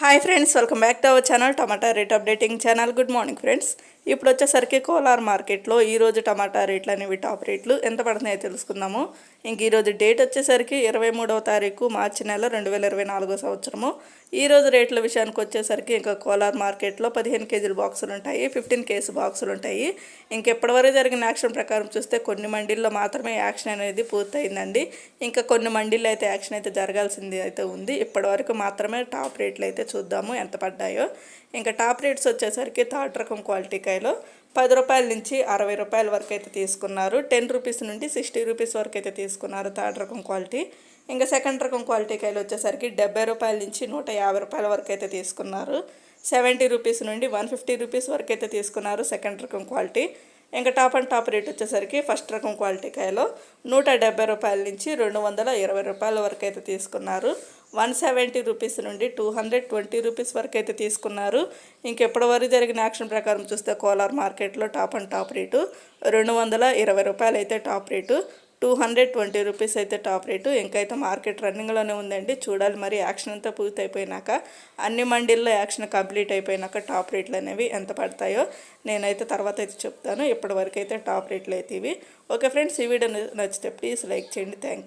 Hi friends, welcome back to our channel tomato rate updating channel. Good morning friends. ఇప్పుడు వచ్చేసరికి కోలార్ మార్కెట్లో ఈరోజు టమాటా రేట్లు అనేవి టాప్ రేట్లు ఎంత పడుతున్నాయో తెలుసుకుందాము. ఇంక ఈరోజు డేట్ వచ్చేసరికి 23వ తారీఖు మార్చి నెల 2024 సంవత్సరము. ఈరోజు రేట్ల విషయానికి వచ్చేసరికి ఇంకా కోలార్ మార్కెట్లో 15 కేజీల బాక్సులు ఉంటాయి, 15 కేజీ బాక్సులు ఉంటాయి. ఇంకెప్పటివరకు జరిగిన యాక్షన్ ప్రకారం చూస్తే కొన్ని మండీల్లో మాత్రమే యాక్షన్ అనేది పూర్తయిందండి. ఇంకా కొన్ని మండీల్లో అయితే యాక్షన్ అయితే జరగాల్సింది అయితే ఉంది. ఇప్పటివరకు మాత్రమే టాప్ రేట్లు అయితే చూద్దాము ఎంత పడ్డాయో. ఇంకా టాప్ రేట్స్ వచ్చేసరికి థర్డ్ రకం క్వాలిటీ కాయలో 10 రూపాయల నుంచి 60 రూపాయల వరకు అయితే తీసుకున్నారు. 10 రూపీస్ నుండి 60 రూపీస్ వరకు అయితే తీసుకున్నారు థర్డ్ రకం క్వాలిటీ. ఇంకా సెకండ్ రకం క్వాలిటీ కాయలు వచ్చేసరికి 70 రూపాయల నుంచి 150 రూపాయల వరకు అయితే తీసుకున్నారు. 70 రూపీస్ నుండి 150 రూపీస్ వరకు అయితే తీసుకున్నారు సెకండ్ రకం క్వాలిటీ. ఇంకా టాప్ అండ్ టాప్ రేట్ వచ్చేసరికి ఫస్ట్ రకం క్వాలిటీ కాయలో 170 రూపాయల నుంచి 220 రూపాయల వరకు అయితే తీసుకున్నారు. 170 రూపీస్ నుండి 220 రూపీస్ వరకు అయితే తీసుకున్నారు. ఇంకెప్పటి వరకు జరిగిన యాక్షన్ ప్రకారం చూస్తే కోలార్ మార్కెట్లో టాప్ అండ్ టాప్ రేటు 220 రూపాయలు అయితే టాప్ రేటు, 220 రూపీస్ అయితే టాప్ రేటు. ఇంకైతే మార్కెట్ రన్నింగ్లోనే ఉందండి. చూడాలి మరి యాక్షన్ అంతా పూర్తి అయిపోయినాక, అన్ని మండీల్లో యాక్షన్ కంప్లీట్ అయిపోయినాక టాప్ రేట్లు అనేవి ఎంత పడతాయో నేనైతే తర్వాత అయితే చెప్తాను. ఇప్పటివరకు అయితే టాప్ రేట్లు అయితే ఇవి. ఓకే ఫ్రెండ్స్, ఈ వీడియో నచ్చితే ప్లీజ్ లైక్ చేయండి. Thank you.